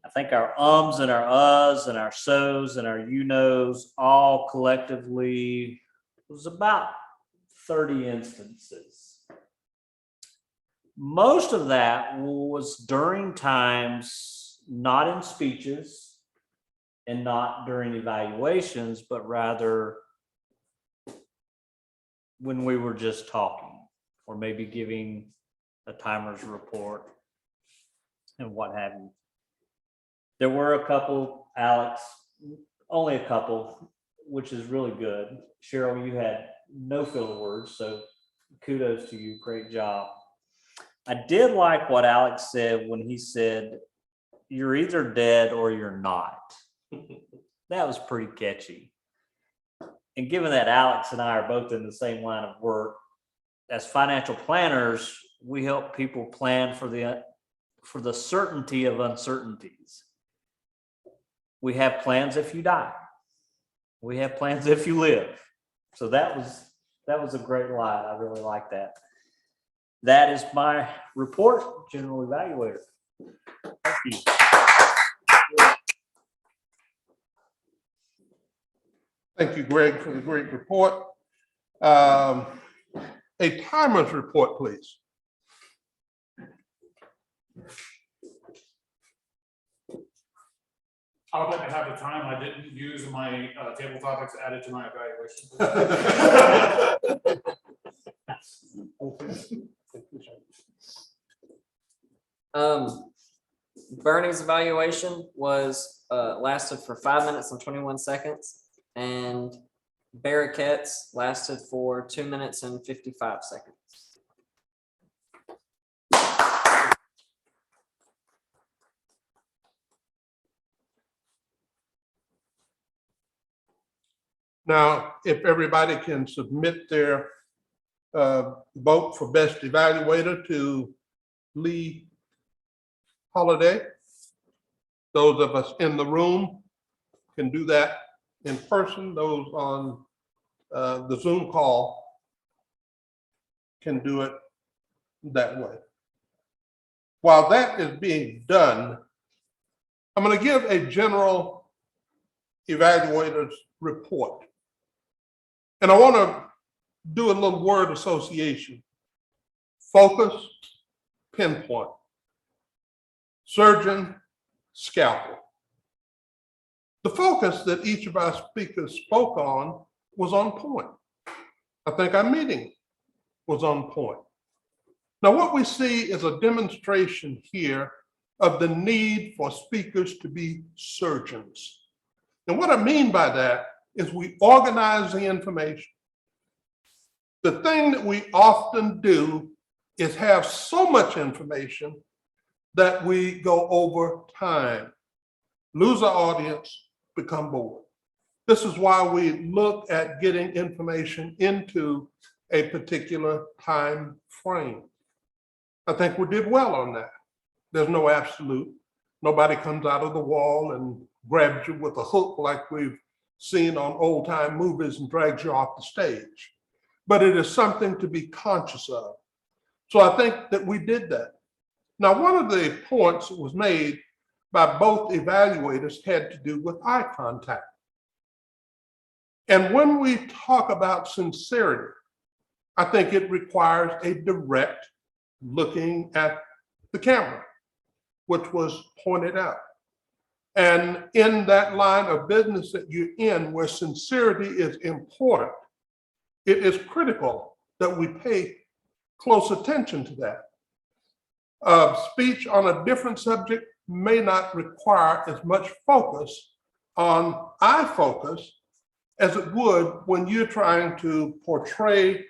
I think our ums and our uhs and our so's and our you knows all collectively was about 30 instances. Most of that was during times not in speeches and not during evaluations, but rather when we were just talking or maybe giving a timer's report and what have you. There were a couple, Alex, only a couple, which is really good. Cheryl, you had no filler words, so kudos to you, great job. I did like what Alex said when he said, you're either dead or you're not. That was pretty catchy. And given that Alex and I are both in the same line of work, as financial planners, we help people plan for the certainty of uncertainties. We have plans if you die. We have plans if you live. So that was a great line. I really like that. That is my report, General Evaluator. Thank you. Thank you, Greg, for the great report. A timer's report, please. I would like to have the time I didn't use in my table topics added to my evaluation. Bernie's evaluation was lasted for 5 minutes and 21 seconds, and Bearcat's lasted for 2 minutes and 55 seconds. Now, if everybody can submit their vote for best evaluator to Lee HOLLIDAY. Those of us in the room can do that in person. Those on the Zoom call can do it that way. While that is being done, I'm going to give a general evaluator's report. And I want to do a little word association. Focus, pinpoint. Surgeon, scalpel. The focus that each of our speakers spoke on was on point. I think our meeting was on point. Now, what we see is a demonstration here of the need for speakers to be surgeons. And what I mean by that is we organize the information. The thing that we often do is have so much information that we go over time, lose our audience, become bored. This is why we look at getting information into a particular time frame. I think we did well on that. There's no absolute. Nobody comes out of the wall and grabs you with a hook like we've seen on old time movies and drags you off the stage. But it is something to be conscious of. So I think that we did that. Now, one of the points that was made by both evaluators had to do with eye contact. And when we talk about sincerity, I think it requires a direct looking at the camera, which was pointed out. And in that line of business that you're in, where sincerity is important, it is critical that we pay close attention to that. Speech on a different subject may not require as much focus on eye focus as it would when you're trying to portray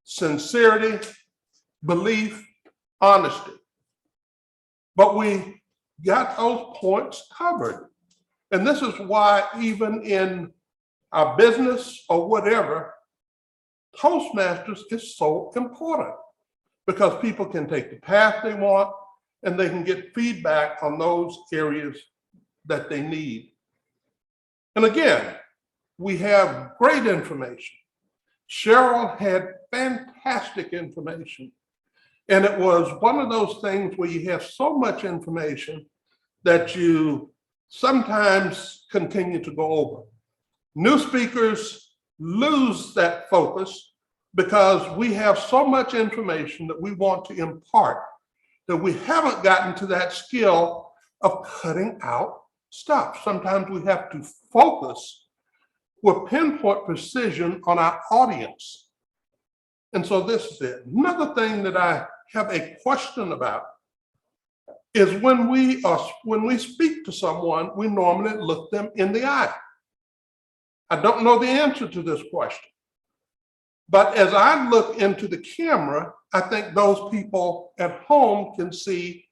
sincerity, belief, honesty. But we got those points covered. And this is why even in our business or whatever, Toastmasters is so important, because people can take the path they want and they can get feedback on those areas that they need. And again, we have great information. CHERYL had fantastic information. And it was one of those things where you have so much information that you sometimes continue to go over. New speakers lose that focus because we have so much information that we want to impart that we haven't gotten to that skill of cutting out stuff. Sometimes we have to focus with pinpoint precision on our audience. And so this is it. Another thing that I have a question about is when we speak to someone, we normally look them in the eye. I don't know the answer to this question, but as I look into the camera, I think those people at home can see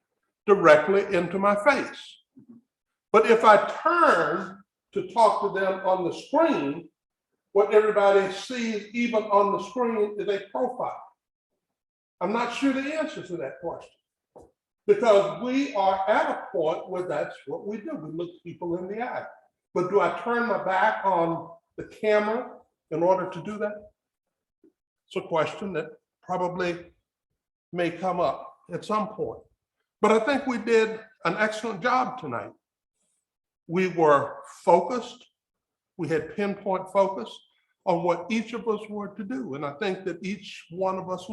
directly into my face. But if I turn to talk to them on the screen, what everybody sees even on the screen is a profile. I'm not sure the answer to that question, because we are at a point where that's what we do. We look people in the eye. But do I turn my back on the camera in order to do that? It's a question that probably may come up at some point. But I think we did an excellent job tonight. We were focused. We had pinpoint focus on what each of us were to do. And I think that each one of us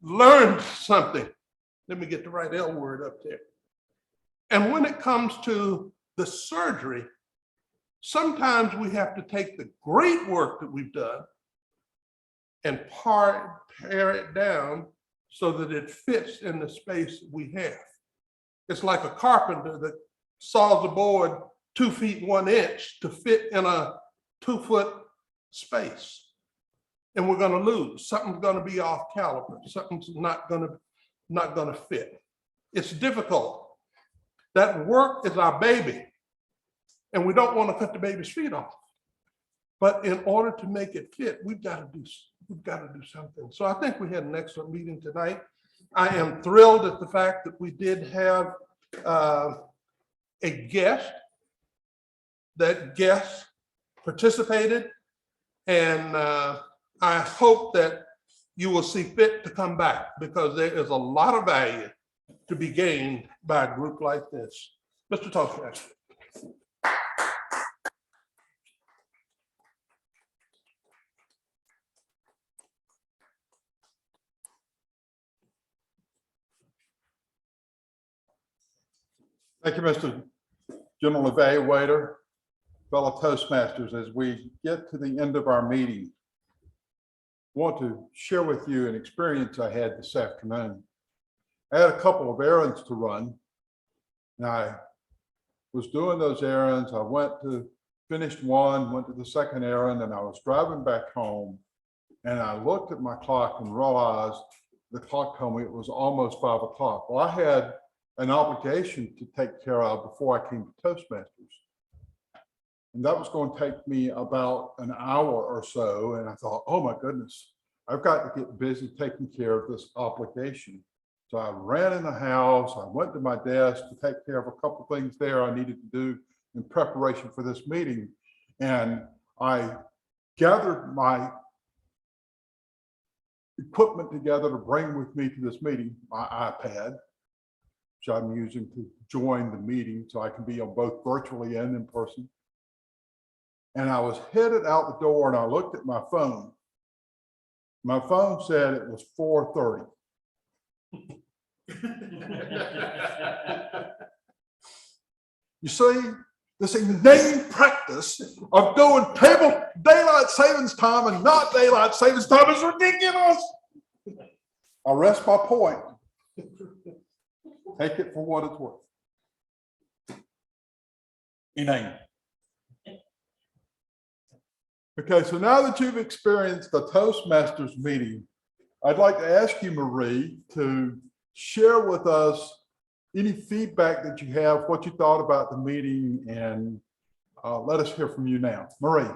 learned something. Let me get the right L word up there. And when it comes to the surgery, sometimes we have to take the great work that we've done and pare it down so that it fits in the space that we have. It's like a carpenter that saws a board 2 feet 1 inch to fit in a 2-foot space. And we're going to lose. Something's going to be off caliber. Something's not going to fit. It's difficult. That work is our baby. And we don't want to cut the baby's feet off. But in order to make it fit, we've got to do something. So I think we had an excellent meeting tonight. I am thrilled at the fact that we did have a guest. That guest participated, and I hope that you will see fit to come back, because there is a lot of value to be gained by a group like this. Mr. Toastmaster. Thank you, Mr. General Evaluator, fellow Toastmasters. As we get to the end of our meeting, I want to share with you an experience I had this afternoon. I had a couple of errands to run, and I was doing those errands. I finished one, went to the second errand, and I was driving back home, and I looked at my clock and realized the clock told me it was almost 5 o'clock. Well, I had an obligation to take care of before I came to Toastmasters. And that was going to take me about an hour or so. And I thought, oh my goodness, I've got to get busy taking care of this obligation. So I ran in the house, I went to my desk to take care of a couple things there I needed to do in preparation for this meeting. And I gathered my equipment together to bring with me to this meeting, my iPad, which I'm using to join the meeting so I can be on both virtually and in person. And I was headed out the door and I looked at my phone. My phone said it was 4:30. You see, this inane practice of doing daylight savings time and not daylight savings time is ridiculous. I rest my point. Take it for what it's worth. Inane. Okay, so now that you've experienced the Toastmasters meeting, I'd like to ask you, Marie, to share with us any feedback that you have, what you thought about the meeting, and let us hear from you now. Marie.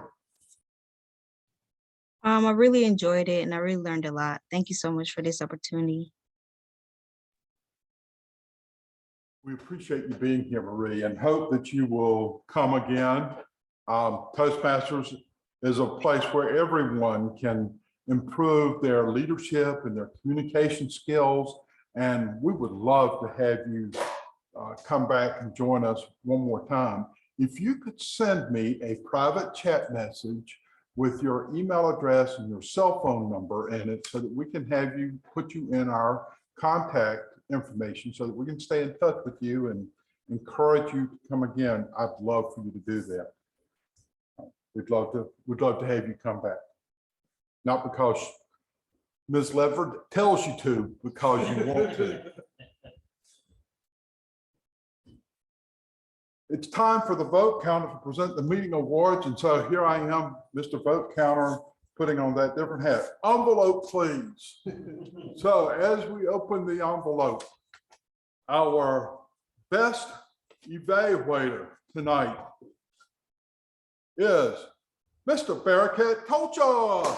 I really enjoyed it and I really learned a lot. Thank you so much for this opportunity. We appreciate you being here, Marie, and hope that you will come again. Toastmasters is a place where everyone can improve their leadership and their communication skills. And we would love to have you come back and join us one more time. If you could send me a private chat message with your email address and your cell phone number in it so that we can have you, put you in our contact information so that we can stay in touch with you and encourage you to come again, I'd love for you to do that. We'd love to have you come back. Not because Ms. LEDFORD tells you to, because you want to. It's time for the vote counter to present the meeting awards. And so here I am, Mr. Vote Counter, putting on that different hat. Envelope, please. So as we open the envelope, our best evaluator tonight is Mr. Barakat Culture.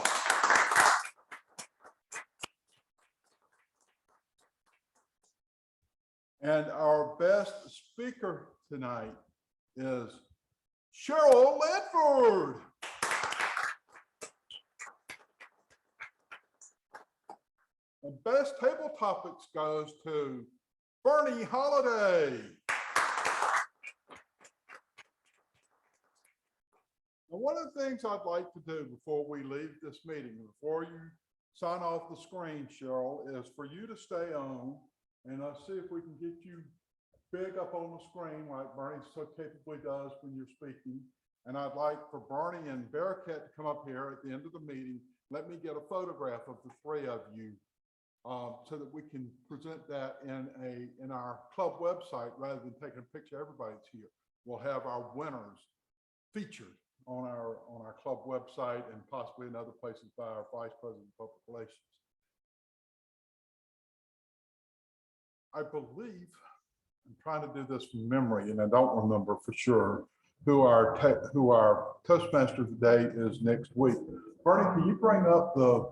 And our best speaker tonight is CHERYL LEDFORD. And best table topics goes to Bernie HOLLIDAY. Now, one of the things I'd like to do before we leave this meeting, before you sign off the screen, CHERYL, is for you to stay on and let's see if we can get you big up on the screen like Bernie so capably does when you're speaking. And I'd like for Bernie and Barakat to come up here at the end of the meeting. Let me get a photograph of the three of you so that we can present that in our club website rather than taking a picture of everybody that's here. We'll have our winners featured on our club website and possibly in other places by our Vice President of Public Relations. I believe, I'm trying to do this from memory and I don't remember for sure who our Toastmaster today is next week. Bernie, can you bring up the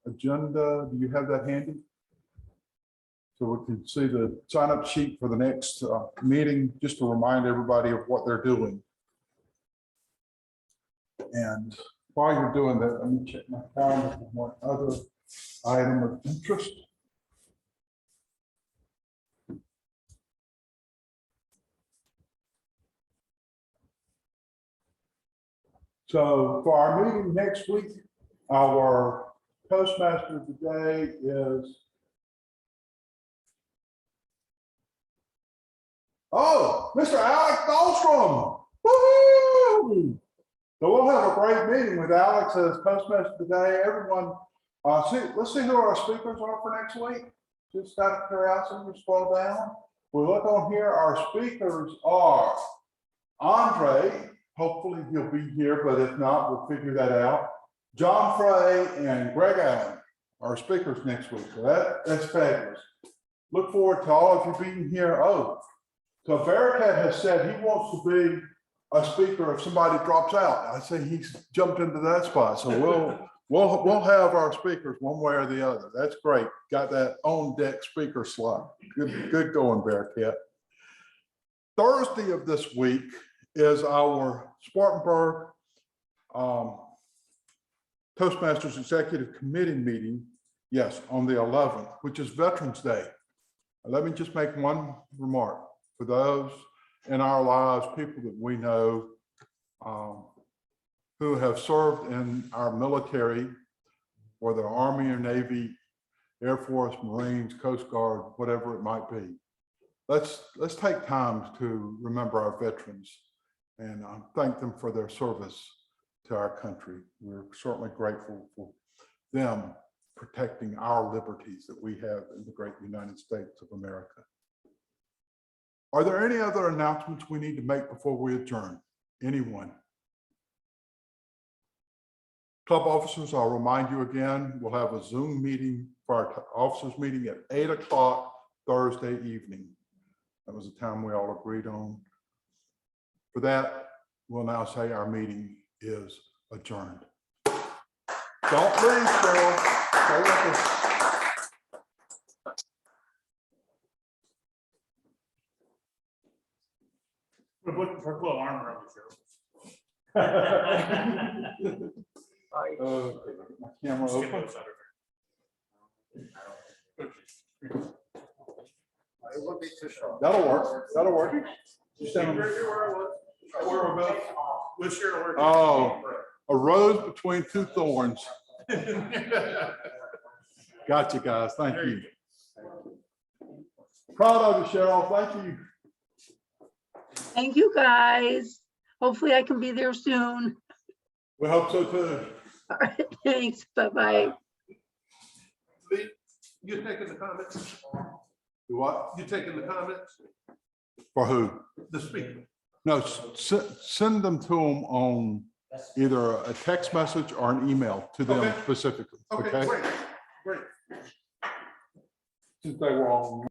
agenda? Do you have that handy? So we can see the sign-up sheet for the next meeting, just to remind everybody of what they're doing. And while you're doing that, let me check my calendar for one other item of interest. So for our meeting next week, our Toastmaster today is, Mr. DAHLSTROM. Woo-hoo! So we'll have a great meeting with Alex as Toastmaster today. Everyone, let's see who our speakers are for next week. Just out of curiosity, we scroll down. We look on here, our speakers are Andre. Hopefully he'll be here, but if not, we'll figure that out. John Frey and Greg Allen are speakers next week. So that's fabulous. Look forward to all of you being here. Oh, so Barakat has said he wants to be a speaker if somebody drops out. I say he's jumped into that spot. So we'll have our speakers one way or the other. That's great. Got that on deck speaker slot. Good going, Barakat. Thursday of this week is our Spartanburg Toastmasters Executive Committee meeting, yes, on the 11th, which is Veterans Day. Let me just make one remark. For those in our lives, people that we know who have served in our military, whether Army or Navy, Air Force, Marines, Coast Guard, whatever it might be. Let's take time to remember our veterans and thank them for their service to our country. We're certainly grateful for them protecting our liberties that we have in the great United States of America. Are there any other announcements we need to make before we adjourn? Anyone? Club officers, I'll remind you again, we'll have a Zoom meeting for our officers meeting at 8 o'clock Thursday evening. That was the time we all agreed on. For that, we'll now say our meeting is adjourned. Don't leave, Cheryl. Stay with us. We're looking for a little armor on the My camera open. It will be too short. That'll work. That'll work. You stand on- Oh, a rose between two thorns. Gotcha, guys. Thank you. Proud of you, Cheryl. Thank you. Thank you, guys. Hopefully I can be there soon. We hope so too. All right, thanks. Bye-bye. Lee, you taking the comments? Do what? You taking the comments? For who? The speaker. No, send them to them on either a text message or an email to them Okay. specifically. Okay, Okay. great, great. Since they were on